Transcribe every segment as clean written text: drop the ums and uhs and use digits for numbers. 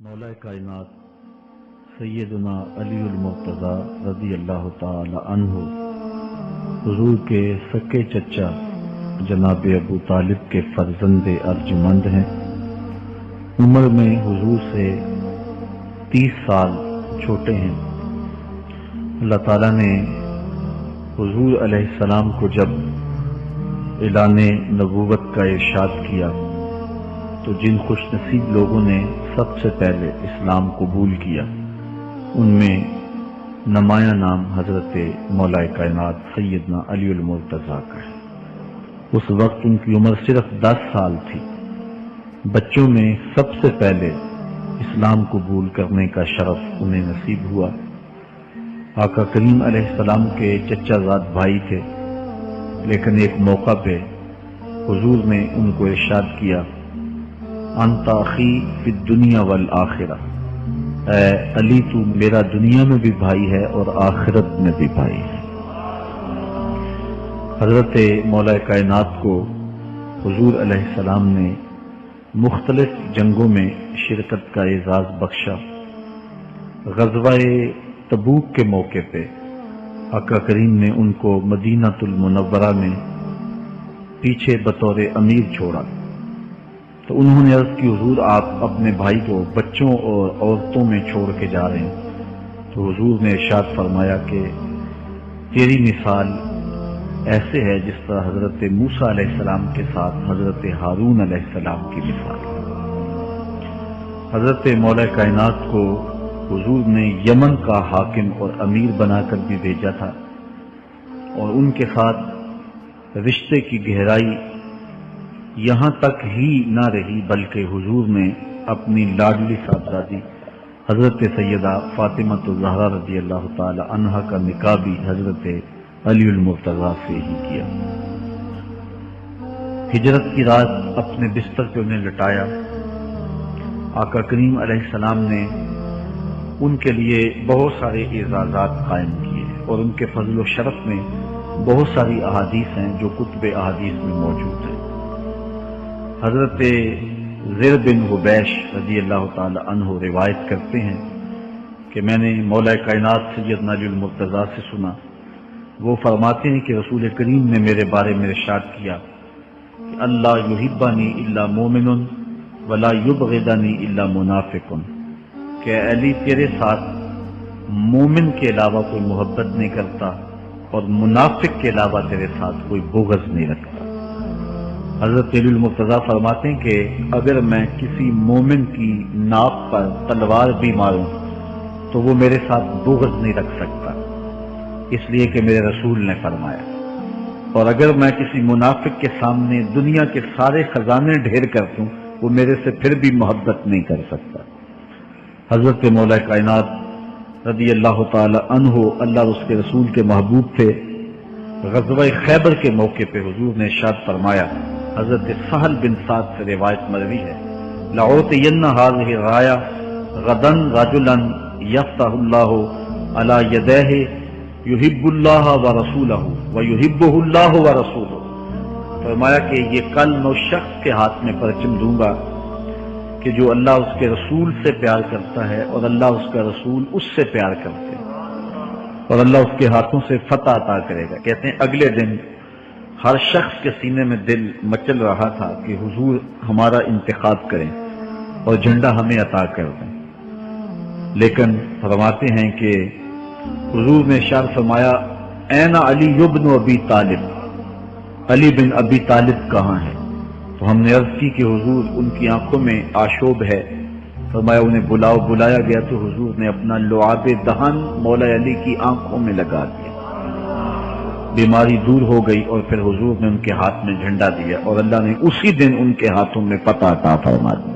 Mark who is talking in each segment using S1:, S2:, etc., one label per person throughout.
S1: مولا کائنات سیدنا علی المرتضی رضی اللہ تعالی عنہ حضور کے سکے چچا جناب ابو طالب کے فرزند ارجمند ہیں۔ عمر میں حضور سے 30 سال چھوٹے ہیں۔ اللہ تعالیٰ نے حضور علیہ السلام کو جب اعلان نبوت کا ارشاد کیا تو جن خوش نصیب لوگوں نے سب سے پہلے اسلام قبول کیا ان میں نمایاں نام حضرت مولا کائنات سیدنا علی المرتضی کا ہے۔ اس وقت ان کی عمر صرف 10 سال تھی۔ بچوں میں سب سے پہلے اسلام قبول کرنے کا شرف انہیں نصیب ہوا۔ آقا کریم علیہ السلام کے چچا زاد بھائی تھے، لیکن ایک موقع پہ حضور نے ان کو ارشاد کیا، انت اخی فی الدنیا والآخرہ، اے علی تو میرا دنیا میں بھی بھائی ہے اور آخرت میں بھی بھائی ہے۔ حضرت مولا کائنات کو حضور علیہ السلام نے مختلف جنگوں میں شرکت کا اعزاز بخشا۔ غزوہ تبوک کے موقع پہ آقا کریم نے ان کو مدینہ المنورہ میں پیچھے بطور امیر چھوڑا تو انہوں نے عرض کی، حضور آپ اپنے بھائی کو بچوں اور عورتوں میں چھوڑ کے جا رہے ہیں۔ تو حضور نے ارشاد فرمایا کہ تیری مثال ایسے ہے جس طرح حضرت موسیٰ علیہ السلام کے ساتھ حضرت ہارون علیہ السلام کی مثال۔ حضرت مولا کائنات کو حضور نے یمن کا حاکم اور امیر بنا کر بھی بھیجا تھا، اور ان کے ساتھ رشتے کی گہرائی یہاں تک ہی نہ رہی بلکہ حضور نے اپنی لاڈلی صاحبزادی حضرت سیدہ فاطمہ الزہرا رضی اللہ تعالی عنہا کا نکاح بھی حضرت علی المرتضی سے ہی کیا۔ ہجرت کی رات اپنے بستر پہ انہیں لٹایا۔ آقا کریم علیہ السلام نے ان کے لیے بہت سارے اعزازات قائم کیے اور ان کے فضل و شرف میں بہت ساری احادیث ہیں جو کتب احادیث میں موجود ہیں۔ حضرت زر بن حبیش رضی اللہ تعالی عنہ روایت کرتے ہیں کہ میں نے مولا کائنات سیدنا علی المرتضی سے سنا، وہ فرماتے ہیں کہ رسول کریم نے میرے بارے میں ارشاد کیا کہ اللہ یحبنی الا مومن ولا یبغضنی الا منافق، کہ علی تیرے ساتھ مومن کے علاوہ کوئی محبت نہیں کرتا اور منافق کے علاوہ تیرے ساتھ کوئی بغض نہیں رکھتا۔ حضرت علی المرتضی فرماتے ہیں کہ اگر میں کسی مومن کی ناک پر تلوار بھی ماروں تو وہ میرے ساتھ بغض نہیں رکھ سکتا، اس لیے کہ میرے رسول نے فرمایا، اور اگر میں کسی منافق کے سامنے دنیا کے سارے خزانے ڈھیر کر دوں وہ میرے سے پھر بھی محبت نہیں کر سکتا۔ حضرت مولا کائنات رضی اللہ تعالی عنہ اللہ اور اس کے رسول کے محبوب تھے۔ غزوہ خیبر کے موقع پہ حضور نے ارشاد فرمایا، حضرت سہل بن سعد سے روایت مروی ہے، لأعطین هذه الراية غدا رجلا يفتح الله على يديه يحب الله ورسوله ويحبه الله ورسوله۔ فرمایا کہ یہ کل میں اس شخص کے ہاتھ میں پرچم دوں گا کہ جو اللہ اس کے رسول سے پیار کرتا ہے اور اللہ اس کا رسول اس سے پیار کرتے ہیں، اور اللہ اس کے ہاتھوں سے فتح عطا کرے گا۔ کہتے ہیں اگلے دن ہر شخص کے سینے میں دل مچل رہا تھا کہ حضور ہمارا انتخاب کریں اور جھنڈا ہمیں عطا کر دیں، لیکن فرماتے ہیں کہ حضور نے ارشاد فرمایا، این علی بن ابی طالب، علی بن ابی طالب کہاں ہے؟ تو ہم نے عرض کی کہ حضور ان کی آنکھوں میں آشوب ہے۔ فرمایا انہیں بلاؤ۔ بلایا گیا تو حضور نے اپنا لعاب دہن مولا علی کی آنکھوں میں لگا دیا، بیماری دور ہو گئی، اور پھر حضور نے ان کے ہاتھ میں جھنڈا دیا اور اللہ نے اسی دن ان کے ہاتھوں میں فتح عطا فرما دی۔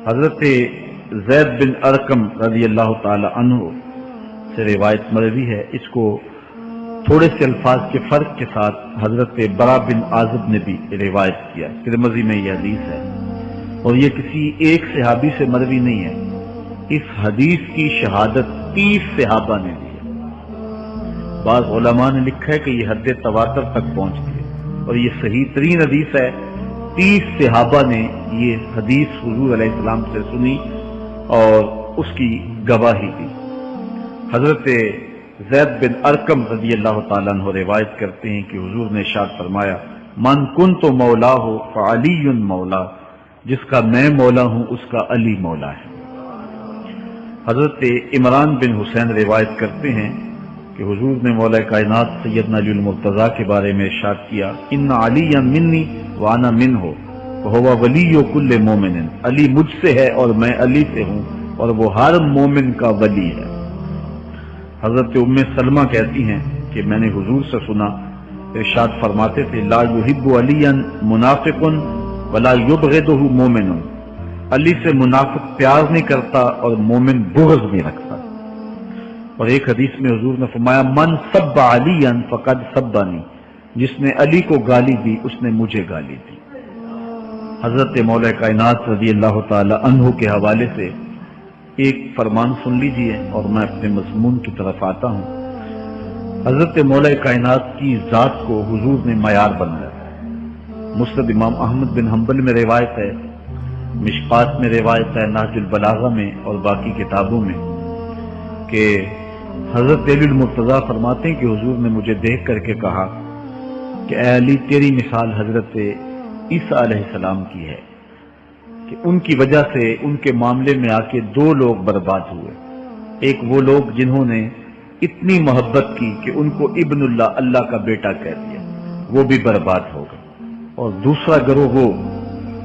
S1: حضرت زید بن ارقم رضی اللہ تعالی عنہ سے روایت مروی ہے، اس کو تھوڑے سے الفاظ کے فرق کے ساتھ حضرت برا بن عازب نے بھی روایت کیا، ترمذی میں یہ حدیث ہے، اور یہ کسی ایک صحابی سے مروی نہیں ہے۔ اس حدیث کی شہادت 30 صحابہ نے دی۔ بعض علماء نے لکھا ہے کہ یہ حد تواتر تک پہنچ گئی، اور یہ صحیح ترین حدیث ہے 30 صحابہ نے یہ حدیث حضور علیہ السلام سے سنی اور اس کی گواہی دی۔ حضرت زید بن ارقم رضی اللہ تعالیٰ عنہ روایت کرتے ہیں کہ حضور نے ارشاد فرمایا من کنت مولا ہو فعلی مولا، جس کا میں مولا ہوں اس کا علی مولا ہے۔ حضرت عمران بن حسین روایت کرتے ہیں کہ حضور نے مولا کائنات سیدنا علی المرتضیٰ کے بارے میں ارشاد کیا ان علی منی وانا منہ وہو ولی کل مومن، علی مجھ سے ہے اور میں علی سے ہوں اور وہ ہر مومن کا ولی ہے۔ حضرت ام سلمہ کہتی ہیں کہ میں نے حضور سے سنا ارشاد فرماتے تھے لا یحب علی منافق ولا یبغضہ مومن، علی سے منافق پیار نہیں کرتا اور مومن بغض نہیں رکھتا۔ اور ایک حدیث میں حضور نے فرمایا من سب علی فقد سبنی، جس نے علی کو گالی دی اس نے مجھے گالی دی۔ حضرت مولا کائنات رضی اللہ تعالی عنہ کے حوالے سے ایک فرمان سن لیجئے اور میں اپنے مضمون کی طرف آتا ہوں۔ حضرت مولا کائنات کی ذات کو حضور نے معیار بنایا۔ مسند امام احمد بن حنبل میں روایت ہے، مشکات میں روایت ہے، نہج البلاغہ میں اور باقی کتابوں میں کہ حضرت علی المرتضیٰ فرماتے ہیں کہ حضور نے مجھے دیکھ کر کے کہا کہ اے علی تیری مثال حضرت عیسیٰ علیہ السلام کی ہے کہ ان کی وجہ سے ان کے معاملے میں آ کے 2 لوگ برباد ہوئے۔ ایک وہ لوگ جنہوں نے اتنی محبت کی کہ ان کو ابن اللہ، اللہ کا بیٹا کہہ دیا، وہ بھی برباد ہو گئے، اور دوسرا گروہ وہ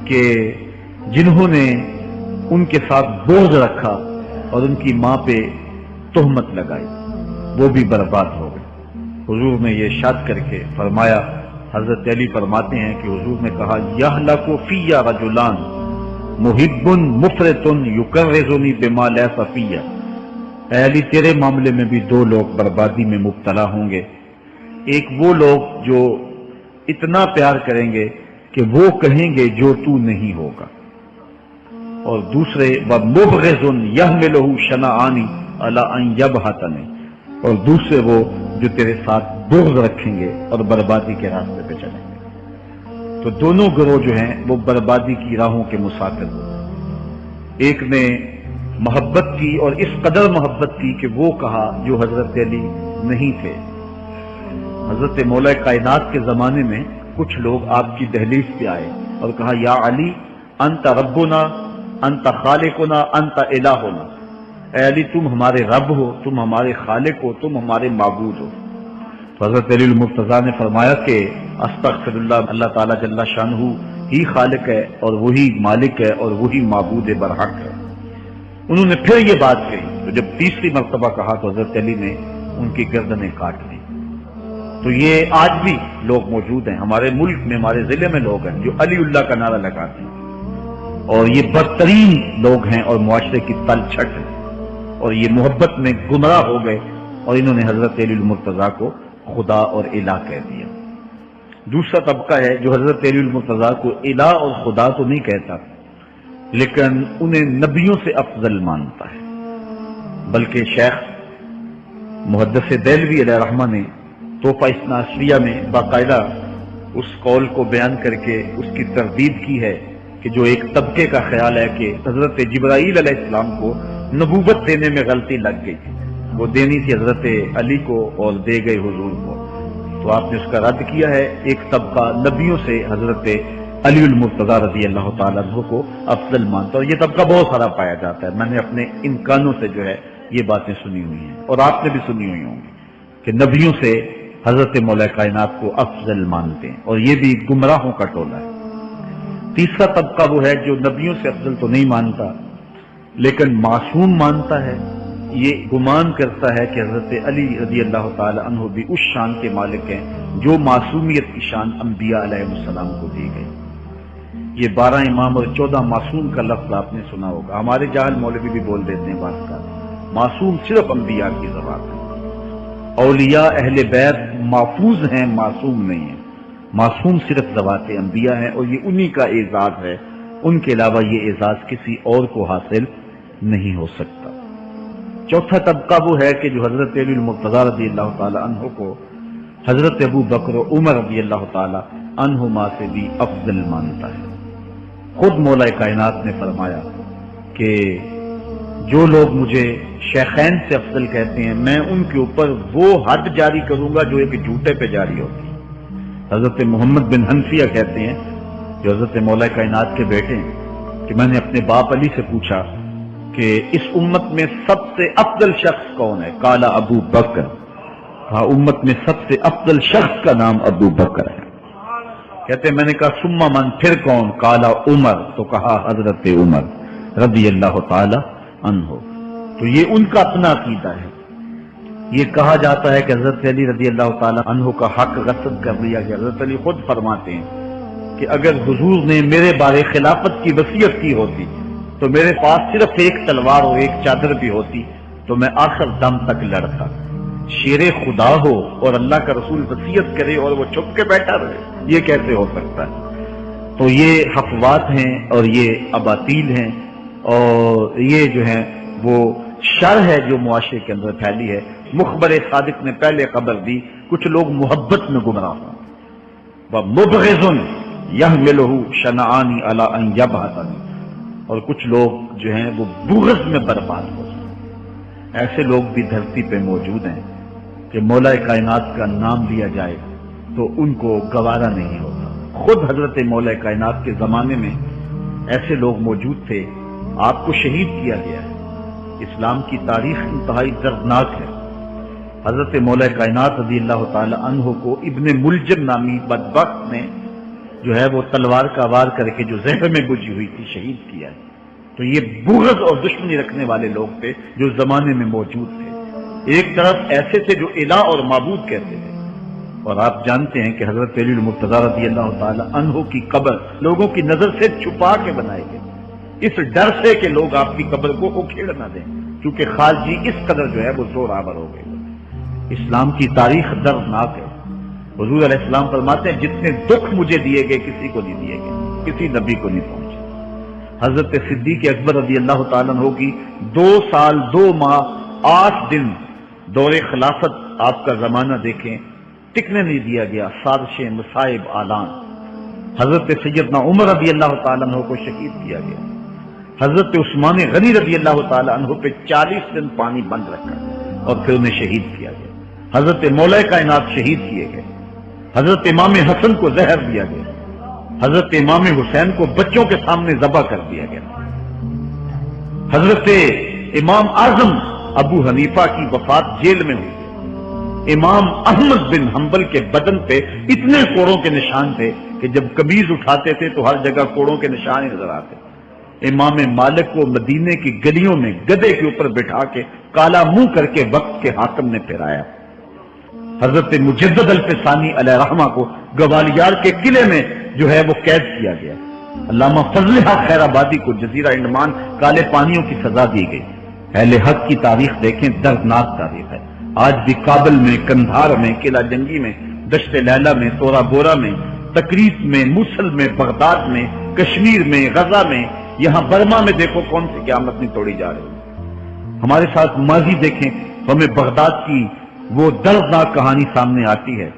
S1: کہ جنہوں نے ان کے ساتھ بغض رکھا اور ان کی ماں پہ تہمت لگائی، وہ بھی برباد ہو گئے۔ حضور نے یہ ارشاد کر کے فرمایا، حضرت علی فرماتے ہیں کہ حضور نے کہا یہلک فی رجلان محب مفرط یکرزنی بما لیس فی، اے علی تیرے معاملے میں بھی 2 لوگ بربادی میں مبتلا ہوں گے۔ ایک وہ لوگ جو اتنا پیار کریں گے کہ وہ کہیں گے جو تو نہیں ہوگا، اور دوسرے وَمُبْغِضٌ يَحْمِلُهُ شَنَآنِ عَلَىٰ أَن يَبْهَتَنِ، اور دوسرے وہ جو تیرے ساتھ بغض رکھیں گے اور بربادی کے راستے پہ چلیں گے۔ تو دونوں گروہ جو ہیں وہ بربادی کی راہوں کے مسافر ہوئے۔ ایک نے محبت کی اور اس قدر محبت کی کہ وہ کہا جو حضرت علی نہیں تھے۔ حضرت مولا کائنات کے زمانے میں کچھ لوگ آپ کی دہلیز پہ آئے اور کہا یا علی انت ربنا انت خالقنا انت الہنا، اے علی تم ہمارے رب ہو، تم ہمارے خالق ہو، تم ہمارے معبود ہو۔ تو حضرت علی المرتضیٰ نے فرمایا کہ استغفر اللہ، اللہ تعالیٰ جل شانہ ہی خالق ہے اور وہی مالک ہے اور وہی معبود برحق ہے۔ انہوں نے پھر یہ بات کہی، تو جب تیسری مرتبہ کہا تو حضرت علی نے ان کی گردنیں کاٹ لی۔ تو یہ آج بھی لوگ موجود ہیں ہمارے ملک میں، ہمارے ضلع میں لوگ ہیں جو علی اللہ کا نعرہ لگاتے ہیں، اور یہ بدترین لوگ ہیں اور معاشرے کی تل چھٹ ہے، اور یہ محبت میں گمراہ ہو گئے اور انہوں نے حضرت علی المرتضیٰ کو خدا اور الہ کہہ دیا۔ دوسرا طبقہ ہے جو حضرت علی المرتضیٰ کو الہ اور خدا تو نہیں کہتا، لیکن انہیں نبیوں سے افضل مانتا ہے۔ بلکہ شیخ محدث دہلوی علیہ رحمہ نے تحفہ اثنا عشریہ میں باقاعدہ اس قول کو بیان کر کے اس کی تردید کی ہے کہ جو ایک طبقے کا خیال ہے کہ حضرت جبرائیل علیہ السلام کو نبوت دینے میں غلطی لگ گئی تھی، وہ دینی تھی حضرت علی کو اور دے گئے حضور کو، تو آپ نے اس کا رد کیا ہے۔ ایک طبقہ نبیوں سے حضرت علی المرتضیٰ رضی اللہ تعالیٰ عنہ کو افضل مانتا ہے، اور یہ طبقہ بہت سارا پایا جاتا ہے۔ میں نے اپنے ان کانوں سے جو ہے یہ باتیں سنی ہوئی ہیں، اور آپ نے بھی سنی ہوئی ہوں گی کہ نبیوں سے حضرت مولا کائنات کو افضل مانتے ہیں، اور یہ بھی گمراہوں کا ٹولہ ہے۔ تیسرا طبقہ وہ ہے جو نبیوں سے افضل تو نہیں مانتا لیکن معصوم مانتا ہے، یہ گمان کرتا ہے کہ حضرت علی رضی اللہ تعالی عنہ بھی اس شان کے مالک ہیں جو معصومیت کی شان انبیاء علیہ السلام کو دی گئی۔ یہ 12 امام اور 14 معصوم کا لفظ آپ نے سنا ہوگا، ہمارے جاہل مولوی بھی بول دیتے ہیں بات کا، معصوم صرف انبیاء کی زبان ہے۔ اولیاء اہل بیت محفوظ ہیں، معصوم نہیں ہیں۔ معصوم صرف ذوات انبیاء ہیں، اور یہ انہی کا اعزاز ہے، ان کے علاوہ یہ اعزاز کسی اور کو حاصل نہیں ہو سکتا۔ چوتھا طبقہ وہ ہے کہ جو حضرت علی المرتضیٰ رضی اللہ تعالی عنہ کو حضرت ابو بکر و عمر رضی اللہ تعالی عنہما سے بھی افضل مانتا ہے۔ خود مولا کائنات نے فرمایا کہ جو لوگ مجھے شیخین سے افضل کہتے ہیں میں ان کے اوپر وہ حد جاری کروں گا جو ایک جھوٹے پہ جاری ہوتی ہے۔ حضرت محمد بن حنفیہ کہتے ہیں جو حضرت مولا کائنات کے بیٹے ہیں کہ میں نے اپنے باپ علی سے پوچھا کہ اس امت میں سب سے افضل شخص کون ہے؟ قال ابو بکر، کہا امت میں سب سے افضل شخص کا نام ابو بکر ہے۔ کہتے ہیں میں نے کہا ثم من، پھر کون؟ قال عمر، تو کہا حضرت عمر رضی اللہ تعالی عنہ۔ تو یہ ان کا اپنا عقیدہ ہے۔ یہ کہا جاتا ہے کہ حضرت علی رضی اللہ تعالی عنہ کا حق غصب کر لیا گیا۔ حضرت علی خود فرماتے ہیں کہ اگر حضور نے میرے بارے خلافت کی وصیت کی ہوتی تو میرے پاس صرف ایک تلوار اور ایک چادر بھی ہوتی تو میں آخر دم تک لڑتا۔ شیر خدا ہو اور اللہ کا رسول وصیت کرے اور وہ چھپ کے بیٹھا رہے، یہ کیسے ہو سکتا ہے؟ تو یہ افوات ہیں اور یہ اباطیل ہیں اور یہ جو ہے وہ شر ہے جو معاشرے کے اندر پھیلی ہے۔ مخبر صادق نے پہلے خبر دی کچھ لوگ محبت میں گمراہ ہوں، وَمُبْغِضٌ يَحْمِلُهُ شَنَآنِ عَلَىٰ أَن يَبْعَثَنِي، اور کچھ لوگ جو ہیں وہ بغض میں برباد ہو جائیں۔ ایسے لوگ بھی دھرتی پہ موجود ہیں کہ مولا کائنات کا نام لیا جائے تو ان کو گوارا نہیں ہوتا۔ خود حضرت مولا کائنات کے زمانے میں ایسے لوگ موجود تھے، آپ کو شہید کیا گیا ہے۔ اسلام کی تاریخ انتہائی دردناک ہے۔ حضرت مولا کائنات رضی اللہ تعالی عنہ کو ابن ملجم نامی بدبخت نے جو ہے وہ تلوار کا وار کر کے جو زہر میں بجھی ہوئی تھی شہید کیا ہے۔ تو یہ بغض اور دشمنی رکھنے والے لوگ تھے جو زمانے میں موجود تھے۔ ایک طرف ایسے تھے جو الہ اور معبود کہتے تھے، اور آپ جانتے ہیں کہ حضرت علی المرتضیٰ رضی اللہ تعالی عنہ کی قبر لوگوں کی نظر سے چھپا کے بنائی گئی، اس ڈر سے کہ لوگ آپ کی قبر کو اکھیڑ نہ دیں، کیونکہ خارجی اس قدر جو ہے وہ زور آور ہو گئے۔ اسلام کی تاریخ دردناک ہے۔ حضور علیہ السلام فرماتے ہیں جتنے دکھ مجھے دیے گئے کسی کو نہیں دیے گئے، کسی نبی کو نہیں پہنچے۔ حضرت صدیق اکبر رضی اللہ تعالیٰ عنہ کی 2 سال 2 ماہ 8 دن دور خلافت، آپ کا زمانہ دیکھیں، ٹکنے نہیں دیا گیا، سازشیں، مصائب، اعلان۔ حضرت سیدنا عمر رضی اللہ تعالیٰ عنہ کو شہید کیا گیا۔ حضرت عثمان غنی رضی اللہ تعالیٰ عنہ پہ 40 دن پانی بند رکھا اور پھر انہیں شہید کیا گیا۔ حضرت مولا کائنات شہید کیے گئے۔ حضرت امام حسن کو زہر دیا گیا۔ حضرت امام حسین کو بچوں کے سامنے ذبح کر دیا گیا۔ حضرت امام اعظم ابو حنیفہ کی وفات جیل میں ہوئی۔ امام احمد بن حنبل کے بدن پہ اتنے کوڑوں کے نشان تھے کہ جب قمیض اٹھاتے تھے تو ہر جگہ کوڑوں کے نشان ہی نظر آتے۔ امام مالک کو مدینے کی گلیوں میں گدھے کے اوپر بٹھا کے کالا منہ کر کے وقت کے حاکم نے پھرایا۔ حضرت مجدد الفسانی علیہ رحمہ کو گوالیار کے قلعے میں جو ہے وہ قید کیا گیا۔ علامہ فضل حق خیر آبادی کو جزیرہ انڈمان کالے پانیوں کی سزا دی گئی۔ اہل حق کی تاریخ دیکھیں، دردناک تاریخ ہے۔ آج بھی کابل میں، کندھار میں، قلعہ جنگی میں، دشت لیلہ میں، تورا بورا میں، تقریب میں، موصل میں، بغداد میں، کشمیر میں، غزہ میں، یہاں برما میں دیکھو کون سی قیامت نہیں توڑی جا رہی ہے۔ ہمارے ساتھ ماضی دیکھیں، ہمیں بغداد کی وہ دردناک کہانی سامنے آتی ہے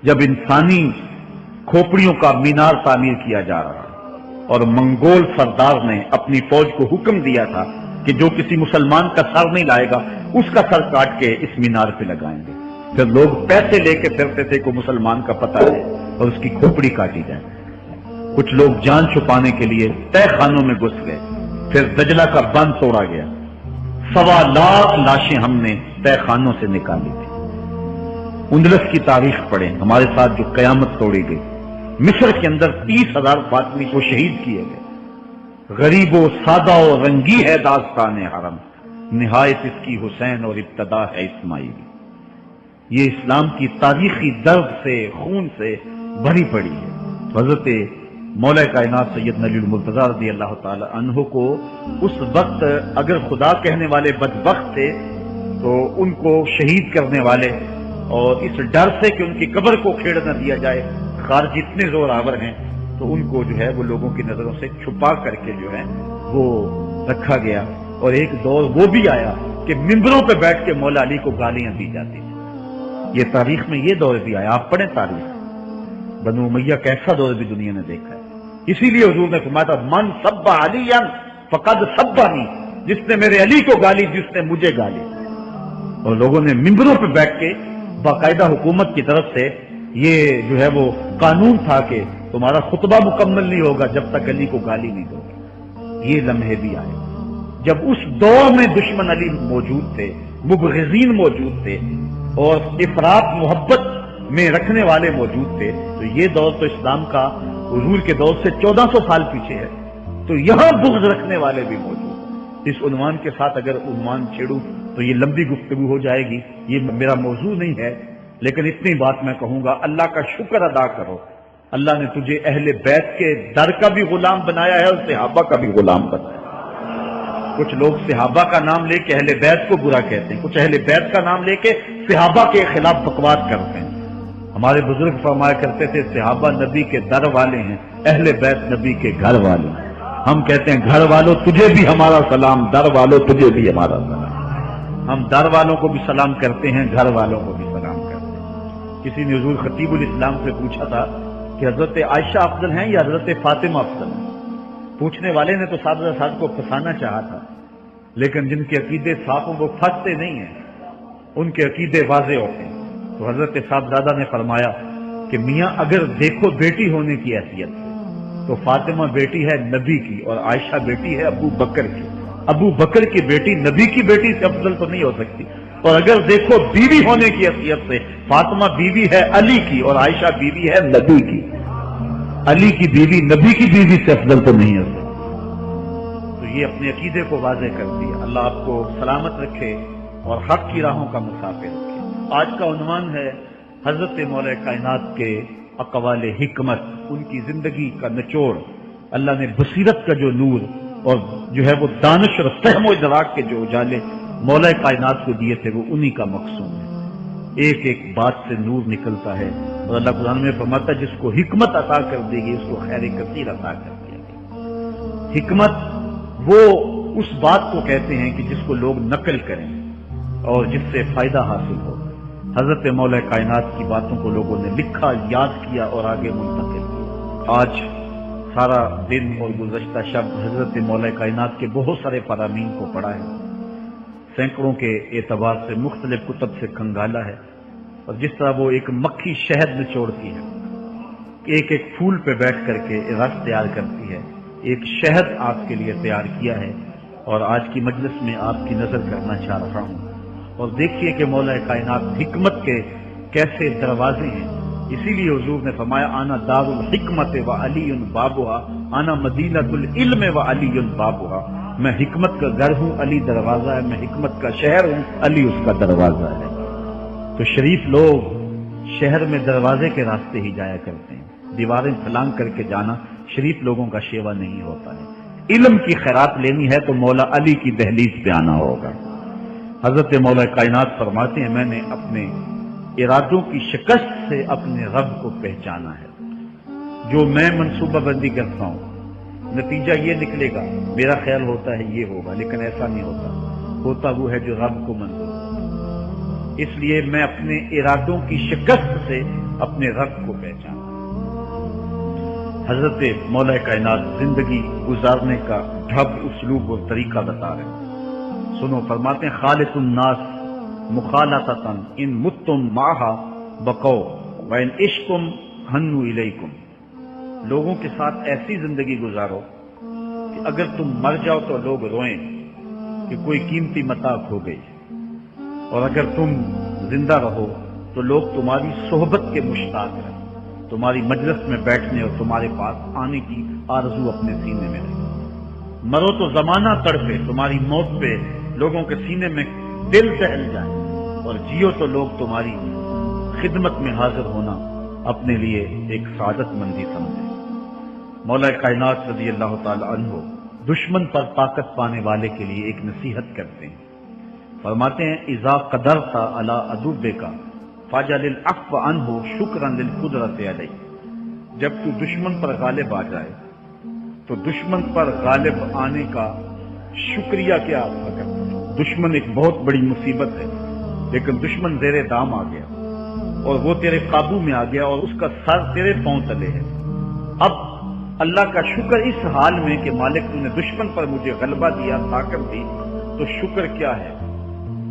S1: جب انسانی کھوپڑیوں کا مینار تعمیر کیا جا رہا اور منگول سردار نے اپنی فوج کو حکم دیا تھا کہ جو کسی مسلمان کا سر نہیں لائے گا اس کا سر کاٹ کے اس مینار پہ لگائیں گے۔ پھر لوگ پیسے لے کے پھرتے تھے کہ مسلمان کا پتہ ہے اور اس کی کھوپڑی کاٹی جائے۔ کچھ لوگ جان چھپانے کے لیے تہ خانوں میں گھس گئے، پھر دجلہ کا بند توڑا گیا۔ 1.25 لاکھ لاشیں ہم نے تہ خانوں سے نکالی تھی۔ اندلس کی تاریخ پڑھیں، ہمارے ساتھ جو قیامت توڑی گئی۔ مصر کے اندر 30,000 فاطمی کو شہید کیے گئے۔ غریب و سادہ و رنگی ہے داستان حرم، نہایت اس کی حسین اور ابتدا ہے اسماعیل۔ یہ اسلام کی تاریخی درد سے، خون سے بھری پڑی ہے۔ حضرت مولا کائنات سیدنا علی المرتضیٰ رضی اللہ تعالی عنہ کو اس وقت اگر خدا کہنے والے بدبخت تھے تو ان کو شہید کرنے والے اور اس ڈر سے کہ ان کی قبر کو کھیڑ نہ دیا جائے خارج اتنے زور آور ہیں تو ان کو جو ہے وہ لوگوں کی نظروں سے چھپا کر کے جو ہے وہ رکھا گیا۔ اور ایک دور وہ بھی آیا کہ ممبروں پہ بیٹھ کے مولا علی کو گالیاں دی جاتی تھی۔ یہ تاریخ میں یہ دور بھی آیا، آپ پڑھیں تاریخ، بنو امیہ کیسا دور بھی دنیا نے دیکھا ہے۔ اسی لیے حضور نے فرمایا تھا من سب علی فقد سبنی، جس نے میرے علی کو گالی جس نے مجھے گالی۔ اور لوگوں نے ممبروں پہ بیٹھ کے باقاعدہ حکومت کی طرف سے یہ جو ہے وہ قانون تھا کہ تمہارا خطبہ مکمل نہیں ہوگا جب تک علی کو گالی نہیں دو گے۔ یہ لمحے بھی آئے جب اس دور میں دشمن علی موجود تھے، مبغضین موجود تھے، اور افراط محبت میں رکھنے والے موجود تھے، تو یہ دور تو اسلام کا حضور کے دور سے 1400 سال پیچھے ہے، تو یہاں بغض رکھنے والے بھی موجود ہیں۔ اس عنوان کے ساتھ اگر عنوان چھیڑوں تو یہ لمبی گفتگو ہو جائے گی، یہ میرا موضوع نہیں ہے، لیکن اتنی بات میں کہوں گا، اللہ کا شکر ادا کرو، اللہ نے تجھے اہل بیت کے در کا بھی غلام بنایا ہے اور صحابہ کا بھی غلام بنایا ہے۔ کچھ لوگ صحابہ کا نام لے کے اہل بیت کو برا کہتے ہیں، کچھ اہل بیت کا نام لے کے صحابہ کے خلاف بکواس کرتے ہیں۔ ہمارے بزرگ فرمایا کرتے تھے صحابہ نبی کے در والے ہیں، اہل بیت نبی کے گھر والے ہیں۔ ہم کہتے ہیں گھر والوں تجھے بھی ہمارا سلام، در والوں تجھے بھی ہمارا سلام۔ ہم در والوں کو بھی سلام کرتے ہیں، گھر والوں کو بھی سلام کرتے ہیں۔ کسی نے حضور خطیب الاسلام سے پوچھا تھا کہ حضرت عائشہ افضل ہیں یا حضرت فاطمہ افضل ہیں؟ پوچھنے والے نے تو صاحب کو پھنسانا چاہا تھا، لیکن جن کے عقیدے صاف ہوں وہ پھنستے نہیں ہیں، ان کے عقیدے واضح ہوتے ہیں۔ تو حضرت صاحبزادہ نے فرمایا کہ میاں اگر دیکھو بیٹی ہونے کی حیثیت سے تو فاطمہ بیٹی ہے نبی کی اور عائشہ بیٹی ہے ابو بکر کی۔ ابو بکر کی بیٹی نبی کی بیٹی سے افضل تو نہیں ہو سکتی، اور اگر دیکھو بیوی ہونے کی حیثیت سے فاطمہ بیوی ہے علی کی اور عائشہ بیوی ہے نبی کی۔ علی کی بیوی نبی کی بیوی سے افضل تو نہیں ہو سکتی۔ تو یہ اپنے عقیدے کو واضح کرتی ہے۔ اللہ آپ کو سلامت رکھے اور حق کی راہوں کا مسافر رکھے۔ آج کا عنوان ہے حضرت مولا کائنات کے اقوال حکمت، ان کی زندگی کا نچوڑ۔ اللہ نے بصیرت کا جو نور اور جو ہے وہ دانش اور فہم و ادراک کے جو اجالے مولا کائنات کو دیے تھے وہ انہی کا مقصود ہے۔ ایک ایک بات سے نور نکلتا ہے، اور اللہ قرآن میں فرماتا ہے جس کو حکمت عطا کر دے گی اس کو خیر کثیر عطا کر دے گی۔ حکمت وہ اس بات کو کہتے ہیں کہ جس کو لوگ نقل کریں اور جس سے فائدہ حاصل ہو۔ حضرت مولا کائنات کی باتوں کو لوگوں نے لکھا، یاد کیا اور آگے منتقل کیا۔ آج سارا دن اور گزشتہ شب حضرت مولا کائنات کے بہت سارے فرامین کو پڑھا ہے، سینکڑوں کے اعتبار سے مختلف کتب سے کھنگالا ہے، اور جس طرح وہ ایک مکھی شہد نچوڑتی ہے، ایک ایک پھول پہ بیٹھ کر کے رس تیار کرتی ہے، ایک شہد آپ کے لیے تیار کیا ہے، اور آج کی مجلس میں آپ کی نظر کرنا چاہ رہا ہوں۔ اور دیکھیے کہ مولا کائنات حکمت کے کیسے دروازے ہیں۔ اسی لیے حضور نے فرمایا آنا دار الحکمت و علی بابھا، آنا مدینہ العلم و علی بابھا، میں حکمت کا گھر ہوں، علی دروازہ ہے، میں حکمت کا شہر ہوں، علی اس کا دروازہ ہے۔ تو شریف لوگ شہر میں دروازے کے راستے ہی جایا کرتے ہیں، دیواریں پھلانگ کر کے جانا شریف لوگوں کا شیوا نہیں ہوتا ہے۔ علم کی خیرات لینی ہے تو مولا علی کی دہلیز پہ آنا ہوگا۔ حضرت مولا کائنات فرماتے ہیں میں نے اپنے ارادوں کی شکست سے اپنے رب کو پہچانا ہے۔ جو میں منصوبہ بندی کرتا ہوں نتیجہ یہ نکلے گا، میرا خیال ہوتا ہے یہ ہوگا، لیکن ایسا نہیں ہوتا وہ ہے جو رب کو منظور ہو۔ اس لیے میں اپنے ارادوں کی شکست سے اپنے رب کو پہچانا۔ حضرت مولا کائنات زندگی گزارنے کا ڈھب، اسلوب اور طریقہ بتا رہے ہیں، سنو۔ فرماتے ہیں خالق الناس مخالطتاً ان متم معہا بقو وان عشقم ہنو الیکم، لوگوں کے ساتھ ایسی زندگی گزارو کہ اگر تم مر جاؤ تو لوگ روئیں کہ کوئی قیمتی متاع کھو گئی، اور اگر تم زندہ رہو تو لوگ تمہاری صحبت کے مشتاق رہیں، تمہاری مجلس میں بیٹھنے اور تمہارے پاس آنے کی آرزو اپنے سینے میں رہے۔ مرو تو زمانہ تڑپے، تمہاری موت پہ لوگوں کے سینے میں دل دہل جائے، اور جیو تو لوگ تمہاری خدمت میں حاضر ہونا اپنے لیے ایک سعادت مندی سمجھے۔ مولا کائنات رضی اللہ تعالی عنہ دشمن پر طاقت پانے والے کے لیے ایک نصیحت کرتے ہیں، فرماتے ہیں اذا قدرت علی عدوک فاجعل العفو عنہ شکرا للقدرت علیہ، جب تو دشمن پر غالب آ جائے تو دشمن پر غالب آنے کا شکریہ کیا آپ کا کرنا۔ دشمن ایک بہت بڑی مصیبت ہے، لیکن دشمن زیر دام آ گیا اور وہ تیرے قابو میں آ گیا اور اس کا سر تیرے پاؤں تلے ہے۔ اب اللہ کا شکر اس حال میں کہ مالک تو نے دشمن پر مجھے غلبہ دیا، طاقت دی، تو شکر کیا ہے؟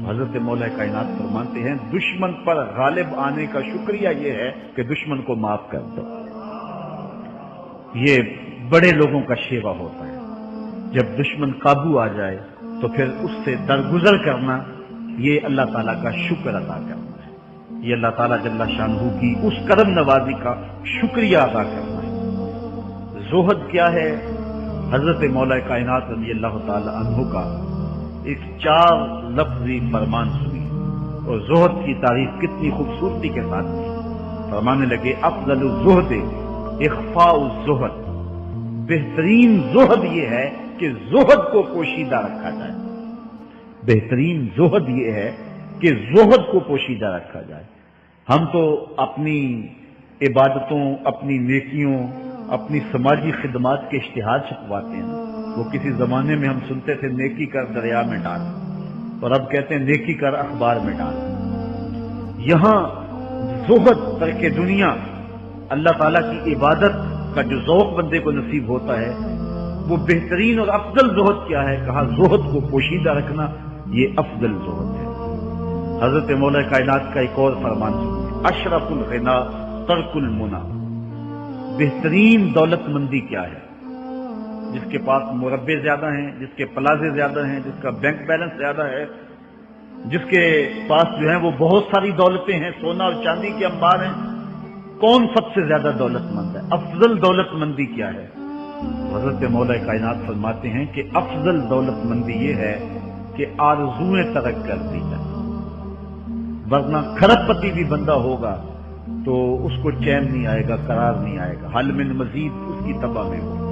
S1: حضرت مولا کائنات فرماتے ہیں دشمن پر غالب آنے کا شکریہ یہ ہے کہ دشمن کو معاف کر دو۔ یہ بڑے لوگوں کا شیوا ہوتا ہے، جب دشمن قابو آ جائے تو پھر اس سے درگزر کرنا، یہ اللہ تعالیٰ کا شکر ادا کرنا ہے، یہ اللہ تعالیٰ جل شانہ کی اس کرم نوازی کا شکریہ ادا کرنا ہے۔ زہد کیا ہے؟ حضرت مولا کائنات رضی اللہ تعالی عنہ کا ایک 4 لفظی فرمان سنی اور زہد کی تعریف کتنی خوبصورتی کے ساتھ کی۔ فرمانے لگے افضل الزہد اخفاء الزہد، بہترین زہد یہ ہے کہ زہد کو پوشیدہ رکھا جائے، بہترین زہد یہ ہے کہ زہد کو پوشیدہ رکھا جائے۔ ہم تو اپنی عبادتوں، اپنی نیکیوں، اپنی سماجی خدمات کے اشتہار چھپواتے ہیں۔ وہ کسی زمانے میں ہم سنتے تھے نیکی کر دریا میں ڈال، اور اب کہتے ہیں نیکی کر اخبار میں ڈال۔ یہاں زہد ترک دنیا، اللہ تعالیٰ کی عبادت کا جو ذوق بندے کو نصیب ہوتا ہے، وہ بہترین اور افضل زہد کیا ہے؟ کہا زہد کو پوشیدہ رکھنا، یہ افضل زہد ہے۔ حضرت مولا کائنات کا ایک اور فرمان سنیے، اشرف الغنا ترک المنا، بہترین دولت مندی کیا ہے؟ جس کے پاس مربے زیادہ ہیں، جس کے پلازے زیادہ ہیں، جس کا بینک بیلنس زیادہ ہے، جس کے پاس جو ہے وہ بہت ساری دولتیں ہیں، سونا اور چاندی کے انبار ہیں، کون سب سے زیادہ دولت مند ہے؟ افضل دولت مندی کیا ہے؟ حضرت مولا کائنات فرماتے ہیں کہ افضل دولت مندی یہ ہے کہ آرزویں ترک کر دی جائیں، ورنہ کھرب پتی بھی بندہ ہوگا تو اس کو چین نہیں آئے گا، قرار نہیں آئے گا، حل من مزید اس کی تباہ میں ہوگا۔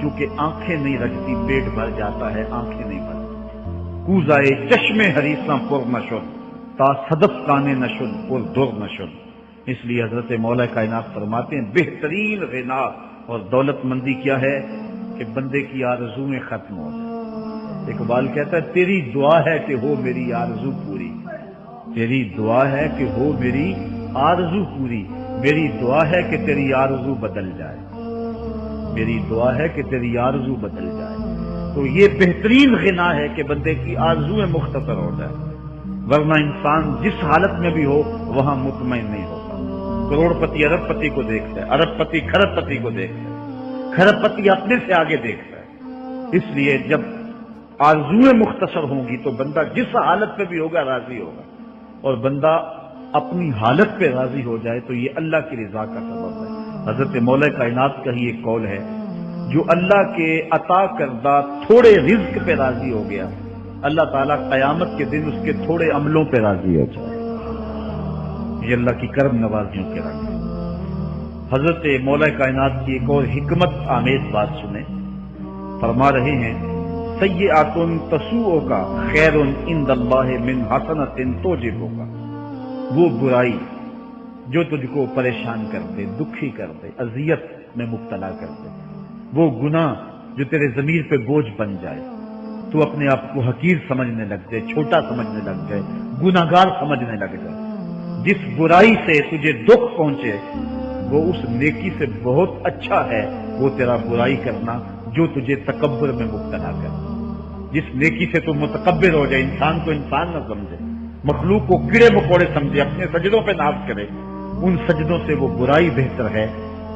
S1: چونکہ آنکھیں نہیں رکھتی پیٹ بھر جاتا ہے، آنکھیں نہیں بھرتی۔ کوزائے چشمے حریصاں پر نشد تا صدف کانے نشد پر در نشد۔ اس لیے حضرت مولا کائنات فرماتے ہیں بہترین غنا اور دولت مندی کیا ہے؟ کہ بندے کی آرزویں ختم ہو جائیں۔ اقبال کہتا ہے تیری دعا ہے کہ ہو میری آرزو پوری، تیری دعا ہے کہ ہو میری آرزو پوری، میری دعا ہے کہ تیری آرزو بدل جائے، میری دعا ہے کہ تیری آرزو بدل جائے۔ تو یہ بہترین غنا ہے کہ بندے کی آرزویں مختصر ہو جائے، ورنہ انسان جس حالت میں بھی ہو وہاں مطمئن نہیں ہوتا۔ کروڑ پتی ارب پتی کو دیکھتا ہے، ارب پتی کھرب پتی کو دیکھتا ہے، کھرب پتی اپنے سے آگے دیکھتا ہے۔ اس لیے جب آرزویں مختصر ہوں گی تو بندہ جس حالت پہ بھی ہوگا راضی ہوگا، اور بندہ اپنی حالت پہ راضی ہو جائے تو یہ اللہ کی رضا کا سبب ہے۔ حضرت مولا کائنات کا ہی ایک قول ہے، جو اللہ کے عطا کردہ تھوڑے رزق پہ راضی ہو گیا، اللہ تعالیٰ قیامت کے دن اس کے تھوڑے عملوں پہ راضی ہو جائے۔ یہ اللہ کی کرم نوازیوں کے رنگ ہے۔ حضرت مولا کائنات کی ایک اور حکمت آمیز بات سنیں، فرما رہے ہیں سیئات تسوء کا خیر عند اللہ من حسنۃ توجب کا، وہ برائی جو تجھ کو پریشان کر دے، دکھی کر دے، اذیت میں مبتلا کر دے، وہ گناہ جو تیرے ضمیر پہ بوجھ بن جائے، تو اپنے آپ کو حقیر سمجھنے لگ جائے، چھوٹا سمجھنے لگ جائے، گناہگار سمجھنے لگ جائے، جس برائی سے تجھے دکھ پہنچے وہ اس نیکی سے بہت اچھا ہے وہ تیرا برائی کرنا جو تجھے تکبر میں مبتلا کر۔ جس نیکی سے تو متکبر ہو جائے، انسان کو انسان نہ سمجھے، مخلوق کو کیڑے مکوڑے سمجھے، اپنے سجدوں پہ ناز کرے، ان سجدوں سے وہ برائی بہتر ہے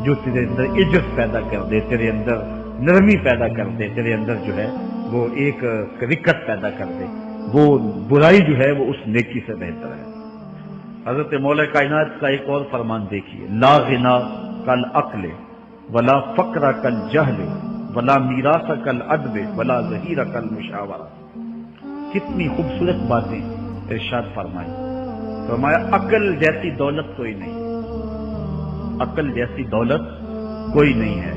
S1: جو تیرے اندر عجز پیدا کر دے، تیرے اندر نرمی پیدا کر دے، تیرے اندر جو ہے وہ ایک رکت پیدا کر دے۔ وہ برائی جو ہے وہ اس نیکی سے بہتر ہے۔ حضرت مولا کائنات کا ایک اور فرمان دیکھیے، لا غنا کل عقل ولا فقر کل جہل ولا میراث کل ادب ولا ظہیر کل مشاورہ۔ کتنی خوبصورت باتیں ارشاد فرمائی۔ فرمایا عقل جیسی دولت کوئی نہیں، عقل جیسی دولت کوئی نہیں ہے،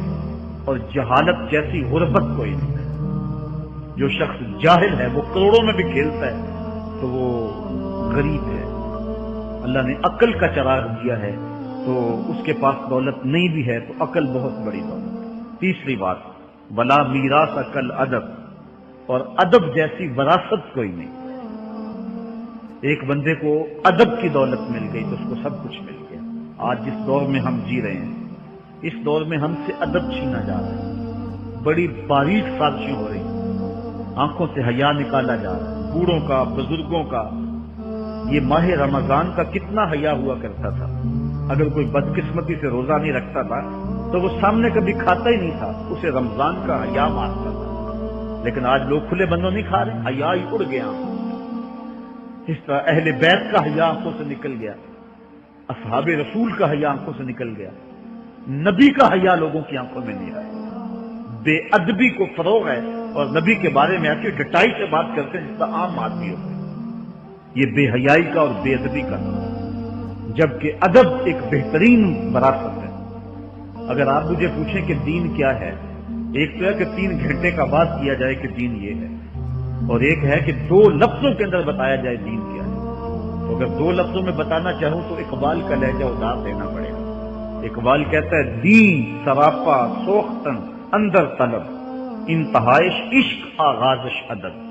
S1: اور جہالت جیسی غربت کوئی نہیں ہے۔ جو شخص جاہل ہے وہ کروڑوں میں بھی کھیلتا ہے تو وہ غریب ہے۔ اللہ نے عقل کا چراغ دیا ہے تو اس کے پاس دولت نہیں بھی ہے تو عقل بہت بڑی دولت ہے۔ تیسری بات، ولا میراث کل ادب، اور ادب جیسی وراثت کوئی نہیں۔ ایک بندے کو ادب کی دولت مل گئی تو اس کو سب کچھ مل گیا. آج جس دور میں ہم جی رہے ہیں اس دور میں ہم سے ادب چھینا جا رہا ہے. بڑی باریک سازشیں ہو رہی ہیں. آنکھوں سے حیا نکالا جا رہا ہے. بوڑھوں کا، بزرگوں کا. یہ ماہ رمضان کا کتنا حیا ہوا کرتا تھا. اگر کوئی بدقسمتی سے روزہ نہیں رکھتا تھا تو وہ سامنے کبھی کھاتا ہی نہیں تھا، اسے رمضان کا حیا مارتا تھا. لیکن آج لوگ کھلے بندوں نہیں کھا رہے، حیا ہی اڑ گیا. اس طرح اہل بیت کا حیا آنکھوں سے نکل گیا، اصحاب رسول کا حیا آنکھوں سے نکل گیا، نبی کا حیا لوگوں کی آنکھوں میں نہیں آیا. بے ادبی کو فروغ ہے اور نبی کے بارے میں ایسی ڈٹائی سے بات کرتے ہیں جس کا عام آدمی ہوتا ہے. یہ بے حیائی کا اور بے ادبی کا نام ہے، جبکہ ادب ایک بہترین وراثت ہے. اگر آپ مجھے پوچھیں کہ دین کیا ہے، ایک تو ہے کہ 3 گھنٹے کا بات کیا جائے کہ دین یہ ہے، اور ایک ہے کہ 2 لفظوں کے اندر بتایا جائے دین کیا ہے. تو اگر 2 لفظوں میں بتانا چاہوں تو اقبال کا لہجہ ادار دینا پڑے گا. اقبال کہتا ہے دین سراپا سوختن اندر طلب، انتہائش عشق آغازش ادب.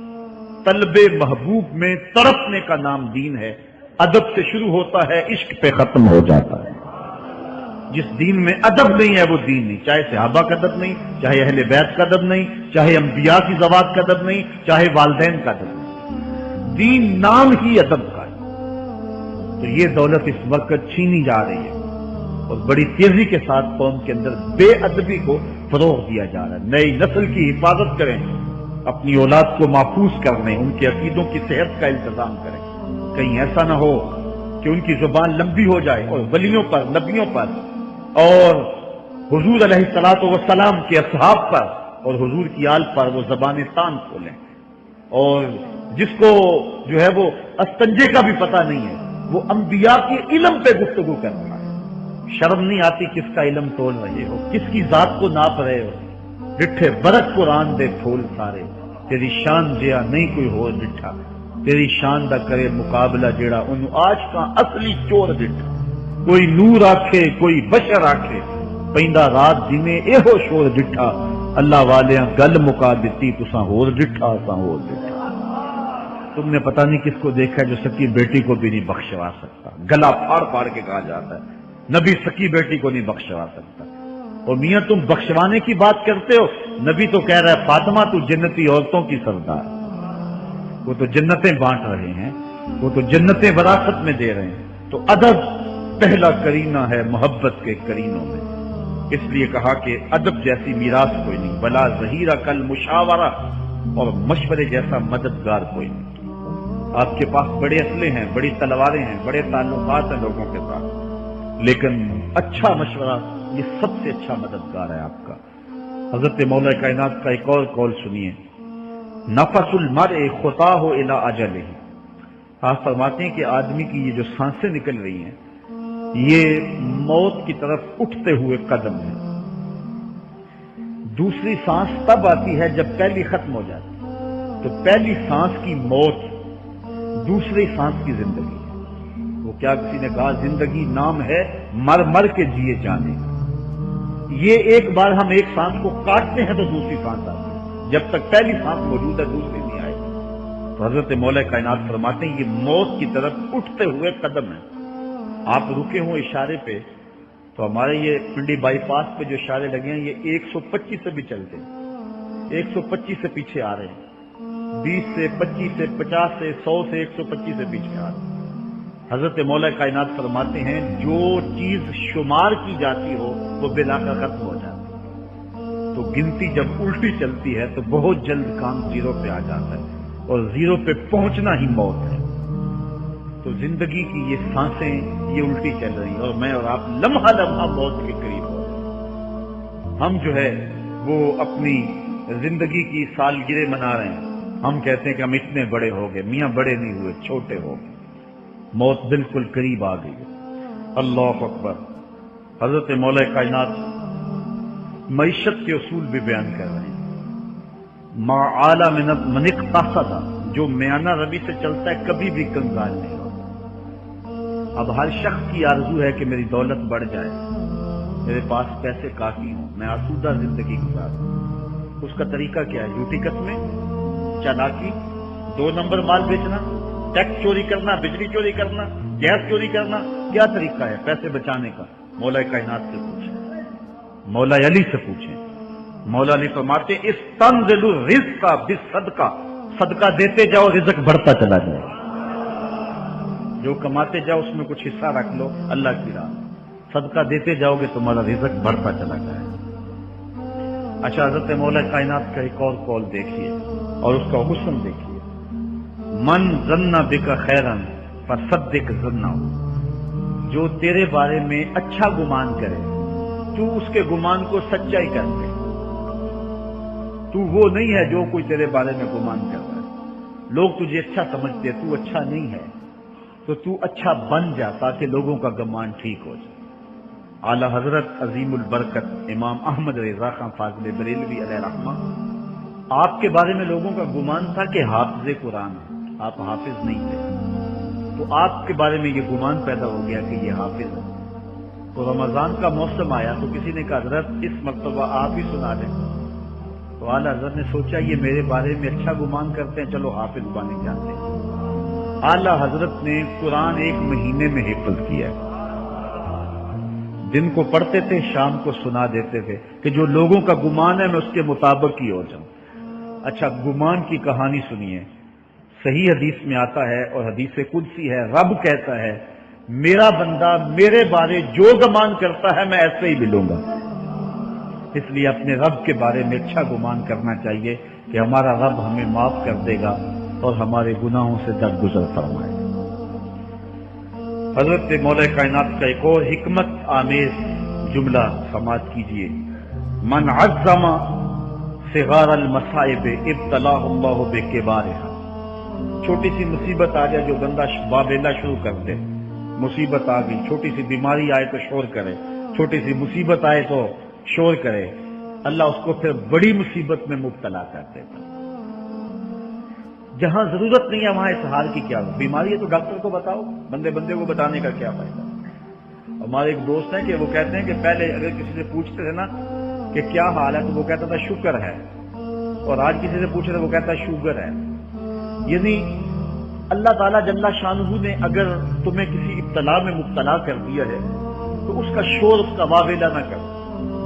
S1: طلب محبوب میں تڑپنے کا نام دین ہے. ادب سے شروع ہوتا ہے، عشق پہ ختم ہو جاتا ہے. جس دین میں ادب نہیں ہے وہ دین نہیں. چاہے صحابہ کا ادب نہیں، چاہے اہل بیت کا ادب نہیں، چاہے انبیاء کی ذوات کا ادب نہیں، چاہے والدین کا ادب نہیں. دین نام ہی ادب کا ہے. تو یہ دولت اس وقت چھینی جا رہی ہے اور بڑی تیزی کے ساتھ قوم کے اندر بے ادبی کو فروغ دیا جا رہا ہے. نئی نسل کی حفاظت کریں، اپنی اولاد کو محفوظ کرنے، ان کے عقیدوں کی صحت کا انتظام کریں. کہیں ایسا نہ ہو کہ ان کی زبان لمبی ہو جائے اور ولیوں پر، نبیوں پر اور حضور علیہ الصلوۃ والسلام کے اصحاب پر اور حضور کی آل پر وہ زبانیں تان کھولیں. اور جس کو جو ہے وہ استنجے کا بھی پتہ نہیں ہے وہ انبیاء کے علم پہ گفتگو کر رہا ہے. شرم نہیں آتی کس کا علم تول رہے ہو، کس کی ذات کو ناپ رہے ہو. ڈٹھے برت قرآن دے پھول سارے، تیری شان جیا نہیں کوئی ہو ڈٹھا. تیری شان دا کرے مقابلہ جیڑا انہوں آج کا اصلی چور ڈٹھا. کوئی نور آکھے کوئی بشر آکھے، پیندا رات دنے ایہو شور ڈٹھا. اللہ والیاں گل مکا دیتی تساں ہور ڈٹھا اساں ہور ڈٹھا. تم نے پتہ نہیں کس کو دیکھا جو سکی بیٹی کو بھی نہیں بخشوا سکتا. گلا پھاڑ پھاڑ کے کہا جاتا ہے نبی سکی بیٹی کو نہیں بخشوا سکتا. اور میاں تم بخشوانے کی بات کرتے ہو، نبی تو کہہ رہا ہے فاطمہ تو جنتی عورتوں کی سردار. وہ تو جنتیں بانٹ رہے ہیں، وہ تو جنتیں وراثت میں دے رہے ہیں. تو ادب پہلا کرینہ ہے محبت کے کرینوں میں. اس لیے کہا کہ ادب جیسی میراث کوئی نہیں. بلا ظہیرہ کل مشاورہ، اور مشورے جیسا مددگار کوئی نہیں. آپ کے پاس بڑے اسلحے ہیں، بڑی تلواریں ہیں، بڑے تعلقات ہیں لوگوں کے ساتھ، لیکن اچھا مشورہ یہ سب سے اچھا مددگار ہے آپ کا. حضرت مولا کائنات کا ایک اور قول سنیے، نفس المرء خطاہ الی اجلہ. آپ فرماتے ہیں کہ آدمی کی یہ جو سانسیں نکل رہی ہیں یہ موت کی طرف اٹھتے ہوئے قدم ہے. دوسری سانس تب آتی ہے جب پہلی ختم ہو جاتی. تو پہلی سانس کی موت، دوسری سانس کی زندگی. وہ کیا کسی نے کہا زندگی نام ہے مر مر کے جیے جانے. یہ ایک بار ہم ایک سانس کو کاٹتے ہیں تو دوسری سانس آتی ہے. جب تک پہلی سانس موجود ہے دوسری نہیں آئے. تو حضرت مولا کائنات فرماتے ہیں یہ موت کی طرف اٹھتے ہوئے قدم ہے. آپ رکے ہوں اشارے پہ تو ہمارے یہ پنڈی بائی پاس پہ جو اشارے لگے ہیں یہ 125 سے بھی چلتے ہیں، 125 سے پیچھے آ رہے ہیں، 20 سے 25 سے 50 سے 100 سے 125 سے پیچھے آ رہے ہیں. حضرت مولا کائنات فرماتے ہیں جو چیز شمار کی جاتی ہو وہ بلا کر ختم ہو جاتی ہے. تو گنتی جب الٹی چلتی ہے تو بہت جلد کام زیرو پہ آ جاتا ہے اور زیرو پہ پہنچنا ہی موت ہے. تو زندگی کی یہ سانسیں یہ الٹی چل رہی اور میں اور آپ لمحہ لمحہ موت کے قریب ہو رہے ہیں. ہم جو ہے وہ اپنی زندگی کی سالگرہ منا رہے ہیں. ہم کہتے ہیں کہ ہم اتنے بڑے ہو گئے. میاں بڑے نہیں ہوئے، چھوٹے ہو گئے. موت بالکل قریب آ گئی. اللہ اکبر. حضرت مولا کائنات معیشت کے اصول بھی بیان کر رہے ہیں. ما اعلی من اقتصد، جو میانہ روی سے چلتا ہے کبھی بھی کنگال نہیں ہوتا. اب ہر شخص کی آرزو ہے کہ میری دولت بڑھ جائے، میرے پاس پیسے کافی ہوں، میں آسودہ زندگی گزاروں. اس کا طریقہ کیا ہے؟ جھوٹی قسمیں، چالاکی، 2 نمبر مال بیچنا، ٹیکس چوری کرنا، بجلی چوری کرنا، گیس چوری کرنا، کیا طریقہ ہے پیسے بچانے کا؟ مولا کائنات سے پوچھیں، مولا علی سے پوچھیں۔ مولا علی فرماتے استنزل الرزق بالصدقہ، صدقہ دیتے جاؤ رزق بڑھتا چلا جائے، جو کماتے جاؤ اس میں کچھ حصہ رکھ لو اللہ کی راہ، صدقہ دیتے جاؤ گے تمہارا رزق بڑھتا چلا جائے۔ اچھا، حضرت مولا کائنات کا ایک اور قول دیکھیے اور اس کا حسن دیکھیے، من ظن بک خیرا فصدق ظنہ، جو تیرے بارے میں اچھا گمان کرے تو اس کے گمان کو سچائی کر دے۔ تو وہ نہیں ہے جو کوئی تیرے بارے میں گمان کر رہا ہے، لوگ تجھے اچھا سمجھتے، تو اچھا نہیں ہے تو تو اچھا بن جا تاکہ لوگوں کا گمان ٹھیک ہو جائے۔ اعلی حضرت عظیم البرکت امام احمد رضا خان فاضل بریلوی علیہ رحمہ، آپ کے بارے میں لوگوں کا گمان تھا کہ حافظ قرآن ہے، آپ حافظ نہیں تھے، تو آپ کے بارے میں یہ گمان پیدا ہو گیا کہ یہ حافظ ہے۔ تو رمضان کا موسم آیا تو کسی نے کہا حضرت اس مرتبہ آپ ہی سنا دیں، تو اعلی حضرت نے سوچا یہ میرے بارے میں اچھا گمان کرتے ہیں، چلو حافظ بنے جاتے ہیں۔ اعلی حضرت نے قرآن 1 مہینے میں حفظ کیا ہے، دن کو پڑھتے تھے، شام کو سنا دیتے تھے کہ جو لوگوں کا گمان ہے میں اس کے مطابق ہی ہو جاؤں۔ اچھا، گمان کی کہانی سنیے، صحیح حدیث میں آتا ہے اور حدیث قدسی ہے، رب کہتا ہے میرا بندہ میرے بارے جو گمان کرتا ہے میں ایسے ہی ملوں گا۔ اس لیے اپنے رب کے بارے میں اچھا گمان کرنا چاہیے کہ ہمارا رب ہمیں معاف کر دے گا اور ہمارے گناہوں سے درگزر فرمائے گا۔ حضرت مولا کائنات کا ایک اور حکمت آمیز جملہ سماعت کیجیے، من عظم صغار المصائب ابتلاہ اللہ بکبارہا، چھوٹی سی مصیبت آ جائے جو بندہ واویلا شروع کر دے، مصیبت آ گئی، چھوٹی سی بیماری آئے تو شور کرے، چھوٹی سی مصیبت آئے تو شور کرے، اللہ اس کو پھر بڑی مصیبت میں مبتلا کر دیتا۔ جہاں ضرورت نہیں ہے وہاں اظہار کی کیا بیماری ہے تو ڈاکٹر کو بتاؤ، بندے کو بتانے کا کیا فائدہ۔ ہمارے ایک دوست ہیں کہ وہ کہتے ہیں کہ پہلے اگر کسی سے پوچھتے تھے نا کہ کیا حال ہے تو وہ کہتا تھا شکر ہے، اور آج کسی سے پوچھ رہے وہ کہتا ہے شوگر ہے۔ یعنی اللہ تعالیٰ جل شانہ نے اگر تمہیں کسی ابتلا میں مبتلا کر دیا ہے تو اس کا شور، اس کا واویلا نہ کرو۔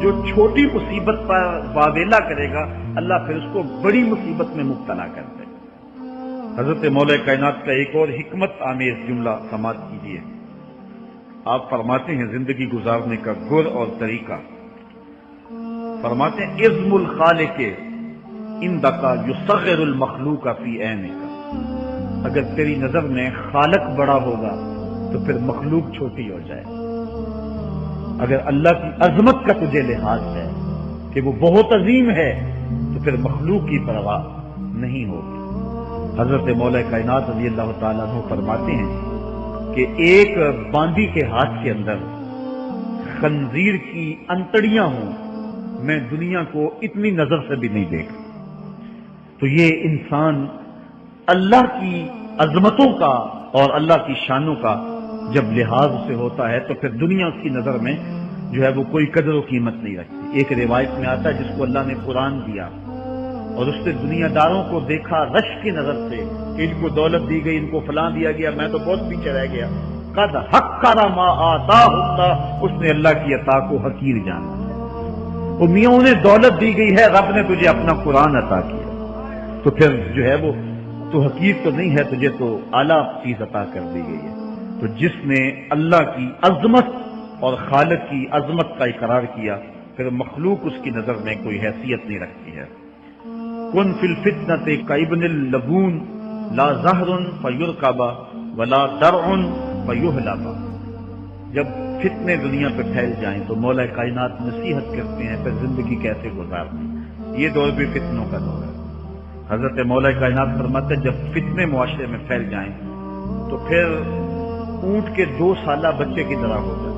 S1: جو چھوٹی مصیبت پر واویلا کرے گا اللہ پھر اس کو بڑی مصیبت میں مبتلا کر دے گا۔ حضرت مولا کائنات کا ایک اور حکمت آمیز جملہ سماعت کیجیے، آپ فرماتے ہیں زندگی گزارنے کا گر اور طریقہ، فرماتے ہیں عظم الخالق عندک یصغر المخلوق فی عینک، اگر تیری نظر میں خالق بڑا ہوگا تو پھر مخلوق چھوٹی ہو جائے، اگر اللہ کی عظمت کا تجھے لحاظ ہے کہ وہ بہت عظیم ہے تو پھر مخلوق کی پرواہ نہیں ہوگی۔ حضرت مولا کائنات رضی اللہ تعالیٰ عنہ فرماتے ہیں کہ ایک باندی کے ہاتھ کے اندر خنزیر کی انتڑیاں ہوں، میں دنیا کو اتنی نظر سے بھی نہیں دیکھا۔ تو یہ انسان اللہ کی عظمتوں کا اور اللہ کی شانوں کا جب لحاظ سے ہوتا ہے تو پھر دنیا اس کی نظر میں جو ہے وہ کوئی قدر و قیمت نہیں رکھتی۔ ایک روایت میں آتا ہے جس کو اللہ نے قرآن دیا اور اس نے دنیا داروں کو دیکھا رش کی نظر سے کہ ان کو دولت دی گئی، ان کو فلاں دیا گیا، میں تو بہت پیچھے رہ گیا، قد حقر ما آتاہ اللہ، اس نے اللہ کی عطا کو حقیر جانا۔ وہ میاں انہیں دولت دی گئی ہے، رب نے تجھے اپنا قرآن عطا کیا تو پھر جو ہے وہ تو حقیر تو نہیں ہے، تجھے تو اعلیٰ چیز عطا کر دی گئی ہے۔ تو جس نے اللہ کی عظمت اور خالق کی عظمت کا اقرار کیا پھر مخلوق اس کی نظر میں کوئی حیثیت نہیں رکھتی ہے۔ کن فی الفتنۃ کابن اللبون لا زہر فیرکب ولا درع فیحلب، جب فتنے دنیا پہ پھیل جائیں تو مولا کائنات نصیحت کرتے ہیں پھر زندگی کیسے گزارنی۔ یہ دور بھی فتنوں کا دور ہے۔ حضرت مولا کائنات فرماتے ہیں جب فتنے معاشرے میں پھیل جائیں تو پھر اونٹ کے 2 سالہ بچے کی طرح ہو جائے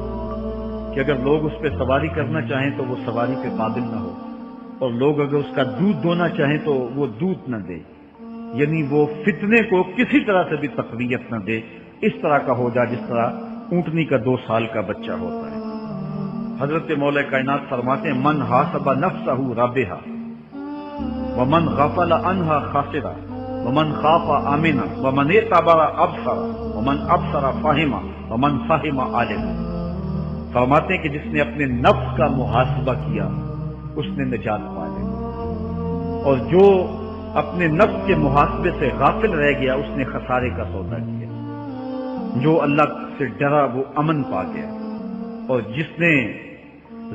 S1: کہ اگر لوگ اس پہ سواری کرنا چاہیں تو وہ سواری کے قابل نہ ہو، اور لوگ اگر اس کا دودھ دونا چاہیں تو وہ دودھ نہ دے، یعنی وہ فتنے کو کسی طرح سے بھی تقویت نہ دے، اس طرح کا ہو جائے جس طرح اونٹنی کا 2 سال کا بچہ ہوتا ہے۔ حضرت مولا کائنات فرماتے ہیں من حاسب نفسہ رابحہ ومن غفل عنہا خاسرہ ومن خاف آمنا ومن اعتبر ابصر ومن ابصر فہم ومن فہم عالم۔ فرماتے ہیں کہ جس نے اپنے نفس کا محاسبہ کیا اس نے نجات پا لی، اور جو اپنے نفس کے محاسبے سے غافل رہ گیا اس نے خسارے کا سودا کیا۔ جو اللہ سے ڈرا وہ امن پا گیا، اور جس نے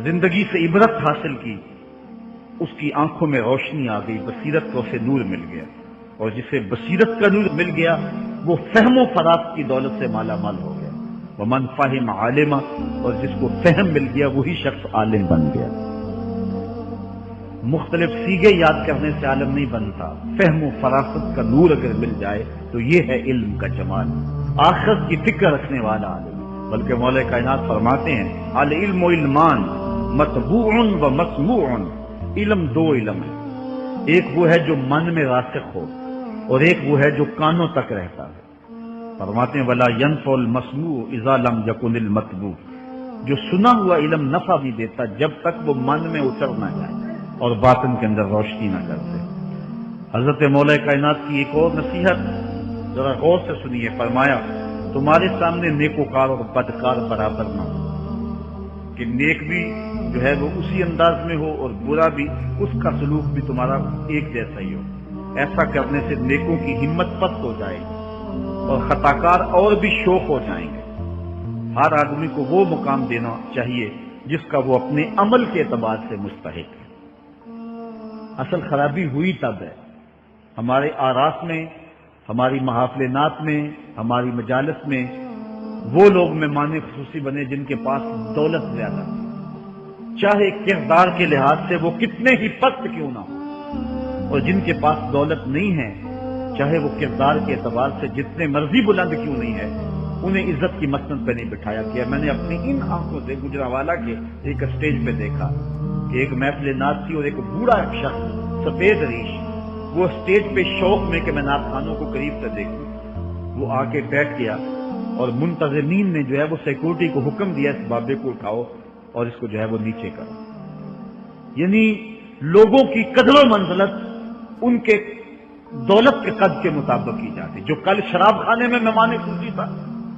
S1: زندگی سے عبرت حاصل کی اس کی آنکھوں میں روشنی آ گئی، بصیرت کو اسے نور مل گیا، اور جسے بصیرت کا نور مل گیا وہ فہم و فراست کی دولت سے مالا مال ہو گیا۔ ومن فہم عالما، اور جس کو فہم مل گیا وہی شخص عالم بن گیا۔ مختلف سیغے یاد کرنے سے عالم نہیں بنتا، فہم و فراست کا نور اگر مل جائے تو یہ ہے علم کا جمال، آخرت کی فکر رکھنے والا عالم۔ بلکہ مولا کائنات فرماتے ہیں العلم علمان مطبوع و مسموع، علم دو علم ہے، ایک وہ ہے جو من میں راسخ ہو اور ایک وہ ہے جو کانوں تک رہتا ہے۔ فرماتے ہیں ولا ينفع المسموع اذا لم يكن المتبوع، جو سنا ہوا علم نفع نہیں دیتا جب تک وہ من میں اتر نہ جائے اور باطن کے اندر روشنی نہ کرتے۔ حضرت مولا کائنات کی ایک اور نصیحت ذرا غور سے سنیے، فرمایا تمہارے سامنے نیکوکار اور بدکار برابر نہ ہو، کہ نیک بھی جو ہے وہ اسی انداز میں ہو اور برا بھی، اس کا سلوک بھی تمہارا ایک جیسا ہی ہو۔ ایسا کرنے سے نیکوں کی ہمت پست ہو جائے گی اور خطاکار اور بھی شوق ہو جائیں گے۔ ہر آدمی کو وہ مقام دینا چاہیے جس کا وہ اپنے عمل کے اعتبار سے مستحق ہے۔ اصل خرابی ہوئی تب ہے ہمارے آراس میں، ہماری محافل نعت میں، ہماری مجالس میں وہ لوگ مہمان خصوصی بنے جن کے پاس دولت زیادہ ہے، چاہے کردار کے لحاظ سے وہ کتنے ہی پست کیوں نہ ہو، اور جن کے پاس دولت نہیں ہے چاہے وہ کردار کے اعتبار سے جتنے مرضی بلند کیوں نہیں ہے، انہیں عزت کی مسند پہ نہیں بٹھایا گیا۔ میں نے اپنی ان آنکھوں سے گجرانوالہ کے ایک اسٹیج پہ دیکھا کہ ایک محفل نعت تھی اور ایک بوڑھا شخص سفید ریش، وہ اسٹیج پہ شوق میں کہ میں نعت خانوں کو قریب سے دیکھوں، وہ آ کے بیٹھ گیا اور منتظمین نے جو ہے وہ سیکورٹی کو حکم دیا اس بابے کو اٹھاؤ اور اس کو جو ہے وہ نیچے کرو۔ یعنی لوگوں کی قدر و منزلت ان کے دولت کے قد کے مطابق کی جاتی۔ جو کل شراب خانے میں مہمان خصوصی تھا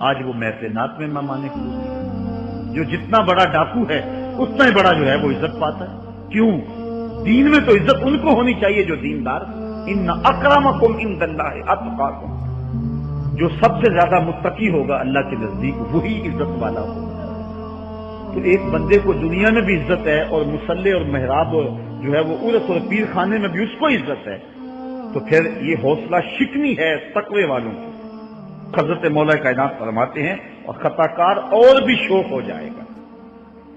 S1: آج وہ محفل نعت میں مہمان خصوصی ہے۔ جو جتنا بڑا ڈاکو ہے اتنا ہی بڑا جو ہے وہ عزت پاتا ہے۔ کیوں؟ دین میں تو عزت ان کو ہونی چاہیے جو دیندار۔ ان اکرمکم عند اللہ اتقاکم، جو سب سے زیادہ متقی ہوگا اللہ کے نزدیک وہی عزت والا ہوگا۔ تو ایک بندے کو دنیا میں بھی عزت ہے اور مصلی اور محراب جو ہے وہ عرس اور پیر خانے میں بھی اس کو عزت ہے، تو پھر یہ حوصلہ شکنی ہے تقوی والوں کی۔ حضرت مولا کائنات فرماتے ہیں اور خطا کار اور بھی شوق ہو جائے گا۔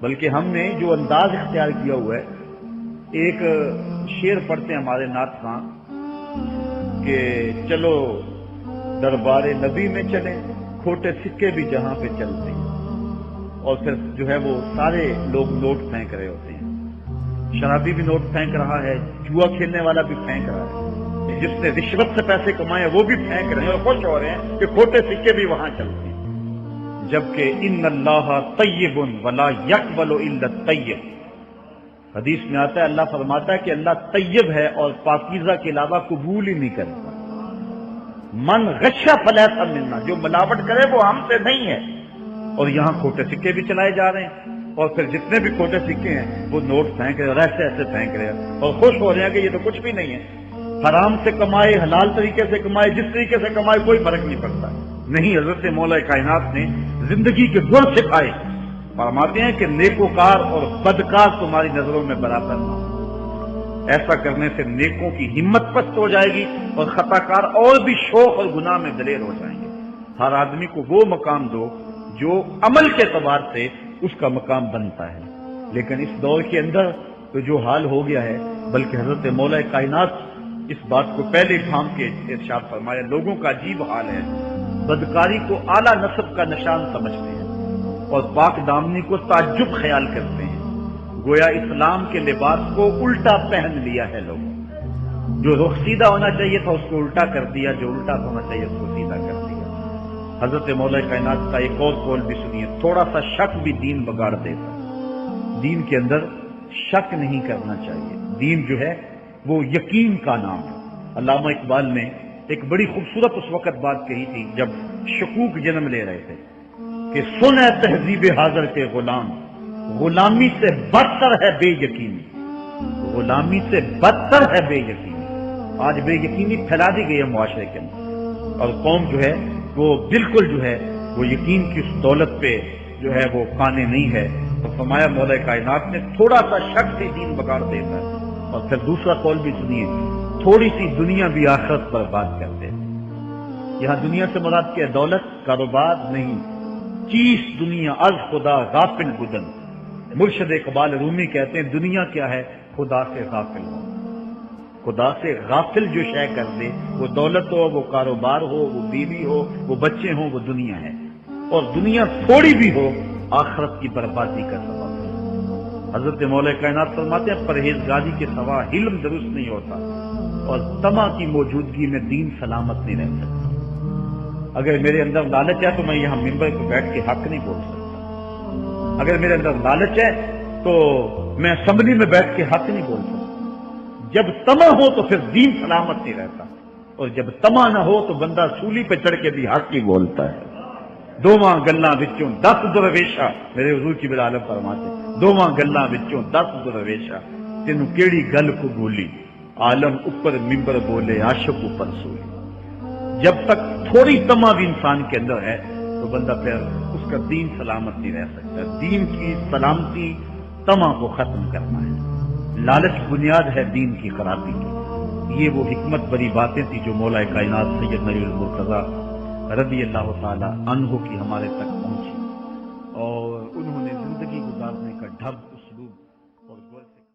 S1: بلکہ ہم نے جو انداز اختیار کیا ہوا ہے، ایک شعر پڑھتے ہیں ہمارے نعت خاں کہ چلو دربار نبی میں چلیں کھوٹے سکے بھی جہاں پہ چلتے ہیں، اور پھر جو ہے وہ سارے لوگ نوٹ پھینک رہے ہوتے ہیں، شرابی بھی نوٹ پھینک رہا ہے، جوا کھیلنے والا بھی پھینک رہا ہے، جس نے رشوت سے پیسے کمائے وہ بھی پھینک رہے ہیں اور خوش ہو رہے ہیں کہ کھوٹے سکے بھی وہاں چلتے ہیں۔ جبکہ ان اللہ طیب ولا یقبل الا الطیب، حدیث میں آتا ہے اللہ فرماتا ہے کہ اللہ طیب ہے اور پاکیزہ کے علاوہ قبول ہی نہیں کرتا۔ من غشہ فلیس منا، جو ملاوٹ کرے وہ ہم سے نہیں ہے۔ اور یہاں کھوٹے سکے بھی چلائے جا رہے ہیں، اور پھر جتنے بھی کھوٹے سکے ہیں وہ نوٹ پھینک رہے ہیں اور ایسے ایسے پھینک رہے ہیں اور خوش ہو رہے ہیں کہ یہ تو کچھ بھی نہیں ہے۔ حرام سے کمائے حلال طریقے سے کمائے جس طریقے سے کمائے کوئی فرق نہیں پڑتا۔ نہیں، حضرت مولا کائنات نے زندگی کے گن سکھائے، فرماتے ہیں کہ نیکوکار اور بدکار تمہاری نظروں میں برابر نہ ہو۔ ایسا کرنے سے نیکوں کی ہمت پست ہو جائے گی اور خطا کار اور بھی شوق اور گناہ میں دلیر ہو جائیں گے۔ ہر آدمی کو وہ مقام دو جو عمل کے اعتبار سے اس کا مقام بنتا ہے۔ لیکن اس دور کے اندر تو جو حال ہو گیا ہے، بلکہ حضرت مولا کائنات اس بات کو پہلے ٹھام کے ارشاد فرمایا، لوگوں کا عجیب حال ہے، بدکاری کو اعلیٰ نسب کا نشان سمجھتے ہیں اور پاک دامنی کو تعجب خیال کرتے ہیں، گویا اسلام کے لباس کو الٹا پہن لیا ہے لوگوں۔ جو رخ سیدھا ہونا چاہیے تھا اس کو الٹا کر دیا، جو الٹا ہونا چاہیے اس کو سیدھا کر دیا۔ حضرت مولا کائنات کا ایک اور قول بھی سنیے، تھوڑا سا شک بھی دین بگاڑ دیتا ہے۔ دین کے اندر شک نہیں کرنا چاہیے، دین جو ہے وہ یقین کا نام ہے۔ علامہ اقبال نے ایک بڑی خوبصورت اس وقت بات کہی تھی جب شکوک جنم لے رہے تھے کہ سن ہے تہذیب حاضر کے غلام، غلامی سے بدتر ہے بے یقینی، غلامی سے بدتر ہے بے یقینی۔ آج بے یقینی پھیلا دی گئی ہے معاشرے کے اندر، اور قوم جو ہے وہ بالکل جو ہے وہ یقین کی اس دولت پہ جو ہے وہ قانے نہیں ہے۔ تو فرمایا مولا کائنات نے تھوڑا سا شک سے دین بگاڑ دیتا ہے، اور پھر دوسرا قول بھی سنیے، تھوڑی سی دنیا بھی آخرت برباد کرتے ہیں۔ یہاں دنیا سے مراد کیا ہے؟ دولت، کاروبار نہیں، چیز دنیا از خدا غافل بدن۔ مرشد اقبال رومی کہتے ہیں دنیا کیا ہے؟ خدا سے غافل ہو۔ خدا سے غافل جو شے کر دے، وہ دولت ہو، وہ کاروبار ہو، وہ بیوی ہو، وہ بچے ہوں، وہ دنیا ہے، اور دنیا تھوڑی بھی ہو آخرت کی بربادی کا سبب ہے۔ حضرت مولا کائنات فرماتے ہیں پرہیزگاری کے سوا علم درست نہیں ہوتا، اور طمع کی موجودگی میں دین سلامت نہیں رہ سکتا۔ اگر میرے اندر لالچ ہے تو میں یہاں ممبر پہ بیٹھ کے حق نہیں بول سکتا، اگر میرے اندر لالچ ہے تو میں اسمبلی میں بیٹھ کے حق نہیں بول سکتا۔ جب طمع ہو تو پھر دین سلامت نہیں رہتا، اور جب طمع نہ ہو تو بندہ سولی پہ چڑھ کے بھی حق ہی بولتا ہے۔ دوواں گلاں وچوں 10 درویشا، میرے حضور کی بالعالم فرماتے ہیں دوواں گلاں وچوں 10 درویشا، تینوں کیڑی گل کو بولی، عالم اوپر ممبر بولے عاشق اوپر سولی۔ جب تک تھوڑی طمع بھی انسان کے اندر ہے تو بندہ پھر اس کا دین سلامت نہیں رہ سکتا۔ دین کی سلامتی طمع کو ختم کرنا ہے۔ لالچ بنیاد ہے دین کی خرابی کی۔ یہ وہ حکمت بری باتیں تھی جو مولا کائنات سید نبی المرتضیٰ رضی اللہ تعالی عنہ کی ہمارے تک